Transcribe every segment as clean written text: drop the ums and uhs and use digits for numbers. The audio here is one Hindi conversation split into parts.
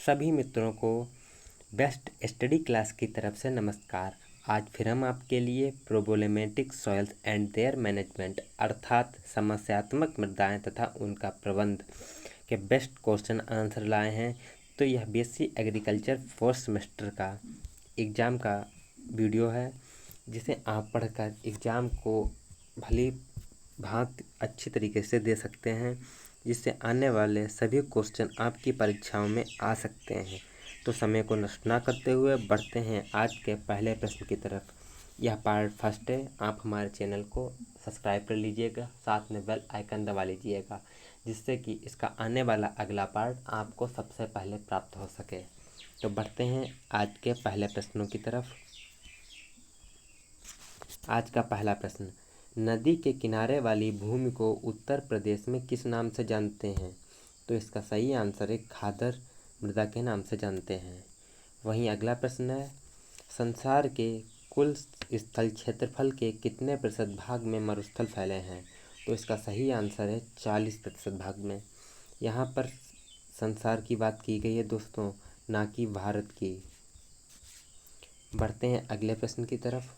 सभी मित्रों को बेस्ट स्टडी क्लास की तरफ से नमस्कार। आज फिर हम आपके लिए problematic soils and there management अर्थात समस्यात्मक मृदाएं तथा उनका प्रबंध के बेस्ट क्वेश्चन आंसर लाए हैं। तो यह बीएससी एग्रीकल्चर फोर्थ सेमेस्टर का एग्ज़ाम का वीडियो है, जिसे आप पढ़कर एग्ज़ाम को भली भांति अच्छी तरीके से दे सकते हैं, जिससे आने वाले सभी क्वेश्चन आपकी परीक्षाओं में आ सकते हैं। तो समय को नष्ट ना करते हुए बढ़ते हैं आज के पहले प्रश्न की तरफ। यह पार्ट फर्स्ट है। आप हमारे चैनल को सब्सक्राइब कर लीजिएगा, साथ में बेल आइकन दबा लीजिएगा, जिससे कि इसका आने वाला अगला पार्ट आपको सबसे पहले प्राप्त हो सके। तो बढ़ते हैं आज के पहले प्रश्नों की तरफ। आज का पहला प्रश्न, नदी के किनारे वाली भूमि को उत्तर प्रदेश में किस नाम से जानते हैं? तो इसका सही आंसर है खादर मृदा के नाम से जानते हैं। वहीं अगला प्रश्न है, संसार के कुल स्थल क्षेत्रफल के कितने प्रतिशत भाग में मरुस्थल फैले हैं? तो इसका सही आंसर है 40% भाग में। यहाँ पर संसार की बात की गई है दोस्तों, ना कि भारत की। बढ़ते हैं अगले प्रश्न की तरफ।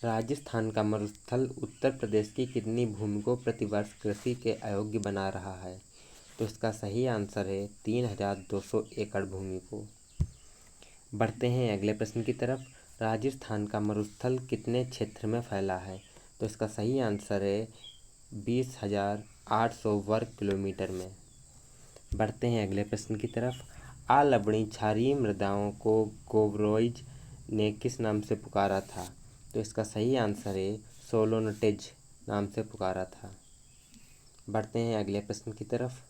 राजस्थान का मरुस्थल उत्तर प्रदेश की कितनी भूमि को प्रतिवर्ष कृषि के अयोग्य बना रहा है? तो इसका सही आंसर है 3200 एकड़ भूमि को। बढ़ते हैं अगले प्रश्न की तरफ। राजस्थान का मरुस्थल कितने क्षेत्र में फैला है? तो इसका सही आंसर है 20,800 वर्ग किलोमीटर में। बढ़ते हैं अगले प्रश्न की तरफ। आलवणी क्षारीय मृदाओं को गोवरोइज ने किस नाम से पुकारा था? तो इसका सही आंसर है सोलोनटेज नाम से पुकारा था। बढ़ते हैं अगले प्रश्न की तरफ।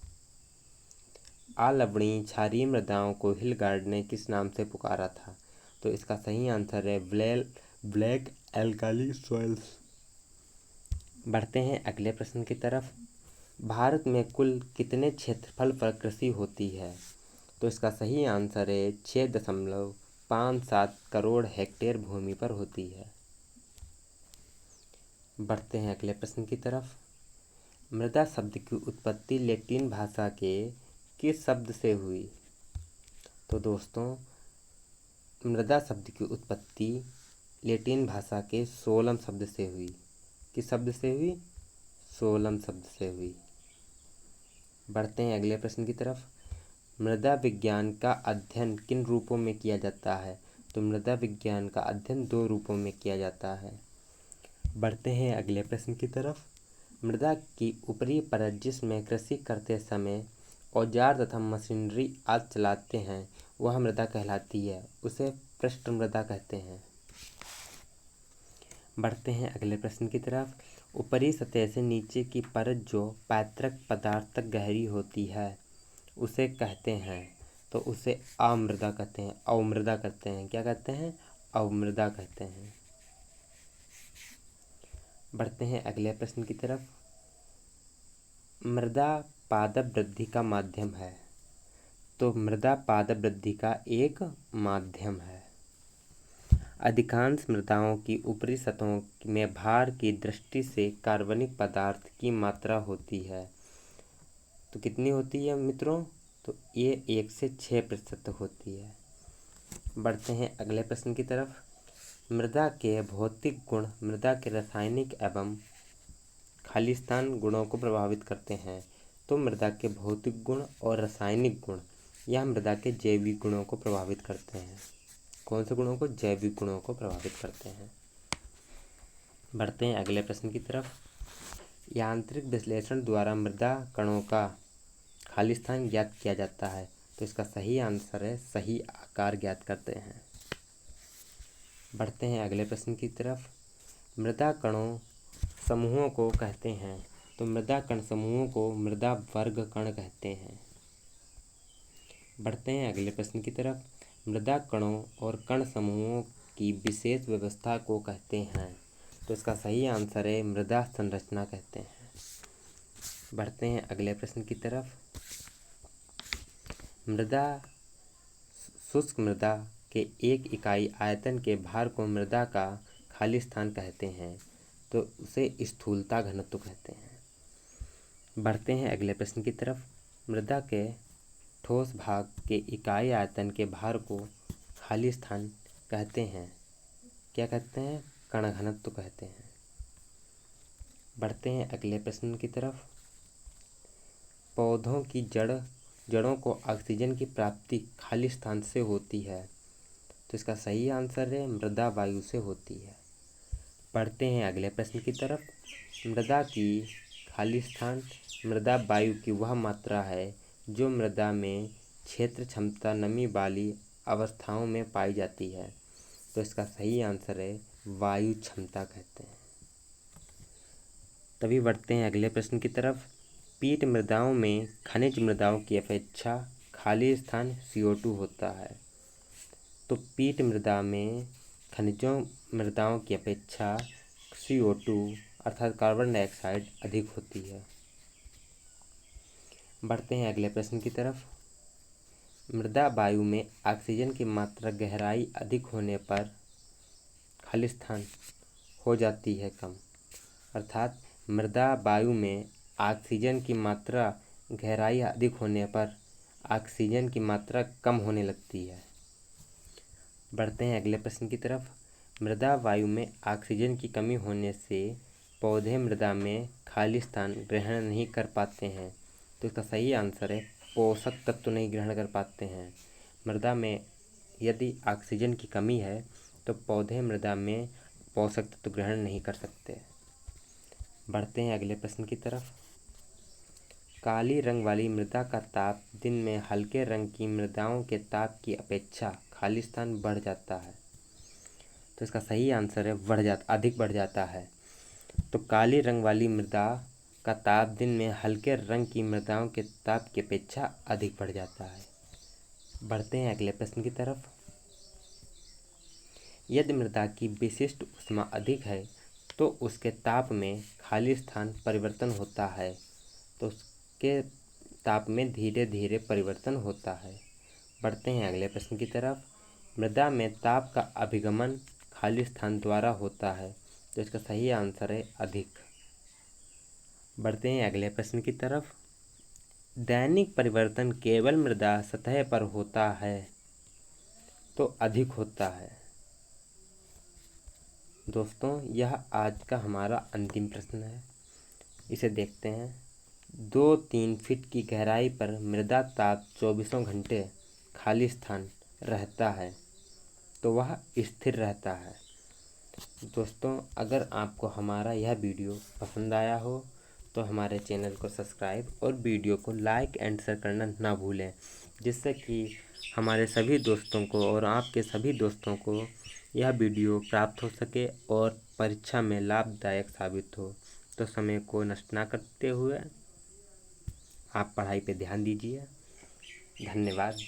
आलवणी क्षारीय मृदाओं को हिलगार्ड ने किस नाम से पुकारा था? तो इसका सही आंसर है ब्लैक एल्काली सॉइल्स। बढ़ते हैं अगले प्रश्न की तरफ। भारत में कुल कितने क्षेत्रफल पर कृषि होती है? तो इसका सही आंसर है 6.57 करोड़ हेक्टेयर भूमि पर होती है। बढ़ते हैं अगले प्रश्न की तरफ। मृदा शब्द की उत्पत्ति लैटिन भाषा के किस शब्द से हुई? तो दोस्तों, मृदा शब्द की उत्पत्ति लैटिन भाषा के सोलम शब्द से हुई। किस शब्द से हुई? सोलम शब्द से हुई। बढ़ते हैं अगले प्रश्न की तरफ। मृदा विज्ञान का अध्ययन किन रूपों में किया जाता है? तो मृदा विज्ञान का अध्ययन 2 रूपों में किया जाता है। बढ़ते हैं अगले प्रश्न की तरफ। मृदा की ऊपरी परत जिसमें कृषि करते समय औजार तथा मशीनरी आदि चलाते हैं, वह मृदा कहलाती है। उसे पृष्ठ मृदा कहते हैं। बढ़ते हैं अगले प्रश्न की तरफ। ऊपरी सतह से नीचे की परत जो पैतृक पदार्थ तक गहरी होती है, उसे कहते हैं। तो उसे अमृदा कहते हैं, अवमृदा कहते हैं। क्या कहते हैं? अवमृदा कहते हैं। बढ़ते हैं अगले प्रश्न की तरफ। मृदा पादप वृद्धि का माध्यम है। तो मृदा पादप वृद्धि का एक माध्यम है। अधिकांश मृदाओं की ऊपरी सतहों में भार की दृष्टि से कार्बनिक पदार्थ की मात्रा होती है। तो कितनी होती है मित्रों? तो ये 1 से 6% होती है। बढ़ते हैं अगले प्रश्न की तरफ। मृदा के भौतिक गुण मृदा के रासायनिक एवं खालिस्तान गुणों को प्रभावित करते हैं। तो मृदा के भौतिक गुण और रासायनिक गुण यह मृदा के जैविक गुणों को प्रभावित करते हैं। कौन से गुणों को? जैविक गुणों को प्रभावित करते हैं। बढ़ते हैं अगले प्रश्न की तरफ। यांत्रिक विश्लेषण द्वारा मृदा कणों का खालिस्तान ज्ञात किया जाता है। तो इसका सही आंसर है सही आकार ज्ञात करते हैं। बढ़ते हैं अगले प्रश्न की तरफ। मृदा कणों समूहों को कहते हैं। तो मृदा कण समूहों को मृदा वर्ग कण कहते हैं। बढ़ते हैं अगले प्रश्न की तरफ। मृदा कणों और कण समूहों की विशेष व्यवस्था को कहते हैं। तो इसका सही आंसर है मृदा संरचना कहते हैं। बढ़ते हैं अगले प्रश्न की तरफ। मृदा शुष्क मृदा के एक इकाई आयतन के भार को मृदा का खालिस्तान कहते हैं। तो उसे स्थूलता घनत्व कहते हैं। बढ़ते हैं अगले प्रश्न की तरफ। मृदा के ठोस भाग के इकाई आयतन के भार को खाली स्थान कहते हैं। क्या कहते हैं? कण घनत्व कहते हैं। बढ़ते हैं अगले प्रश्न की तरफ। पौधों की जड़ों को ऑक्सीजन की प्राप्ति खाली स्थान से होती है। तो इसका सही आंसर है मृदा वायु से होती है। बढ़ते हैं अगले प्रश्न की तरफ। मृदा की खाली स्थान मृदा वायु की वह मात्रा है जो मृदा में क्षेत्र क्षमता नमी वाली अवस्थाओं में पाई जाती है। तो इसका सही आंसर है वायु क्षमता कहते हैं। तभी बढ़ते हैं अगले प्रश्न की तरफ। पीट मृदाओं में खनिज मृदाओं की अपेक्षा खाली स्थान CO2 होता है। तो पीट मृदा में खनिजों मृदाओं की अपेक्षा CO2 अर्थात कार्बन डाइऑक्साइड अधिक होती है। बढ़ते हैं अगले प्रश्न की तरफ। मृदा वायु में ऑक्सीजन की मात्रा गहराई अधिक होने पर खाली स्थान हो जाती है कम। अर्थात मृदा वायु में ऑक्सीजन की मात्रा गहराई अधिक होने पर ऑक्सीजन की मात्रा कम होने लगती है। बढ़ते हैं अगले प्रश्न की तरफ। मृदा वायु में ऑक्सीजन की कमी होने से पौधे मृदा में खाली स्थान ग्रहण नहीं कर पाते हैं। तो इसका सही आंसर है पोषक तत्व नहीं ग्रहण कर पाते हैं। मृदा में यदि ऑक्सीजन की कमी है तो पौधे मृदा में पोषक तत्व ग्रहण नहीं कर सकते। बढ़ते हैं अगले प्रश्न की तरफ। काली रंग वाली मृदा का ताप दिन में हल्के रंग की मृदाओं के ताप की अपेक्षा खाली स्थान बढ़ जाता है। तो इसका सही आंसर है अधिक बढ़ जाता है। तो काली रंग वाली मृदा का ताप दिन में हल्के रंग की मृदाओं के ताप की अपेक्षा अधिक बढ़ जाता है। बढ़ते हैं अगले प्रश्न की तरफ। यदि मृदा की विशिष्ट ऊष्मा अधिक है तो उसके ताप में खाली स्थान परिवर्तन होता है। तो उसके ताप में धीरे धीरे परिवर्तन होता है। बढ़ते हैं अगले प्रश्न की तरफ। मृदा में ताप का अभिगमन खाली स्थान द्वारा होता है। तो इसका सही आंसर है अधिक। बढ़ते हैं अगले प्रश्न की तरफ। दैनिक परिवर्तन केवल मृदा सतह पर होता है तो अधिक होता है। दोस्तों यह आज का हमारा अंतिम प्रश्न है। इसे देखते हैं। 2-3 फीट की गहराई पर मृदा ताप 24 घंटे खाली स्थान रहता है तो वह स्थिर रहता है। दोस्तों अगर आपको हमारा यह वीडियो पसंद आया हो तो हमारे चैनल को सब्सक्राइब और वीडियो को लाइक एंड शेयर करना ना भूलें, जिससे कि हमारे सभी दोस्तों को और आपके सभी दोस्तों को यह वीडियो प्राप्त हो सके और परीक्षा में लाभदायक साबित हो। तो समय को नष्ट ना करते हुए आप पढ़ाई पे ध्यान दीजिए। धन्यवाद।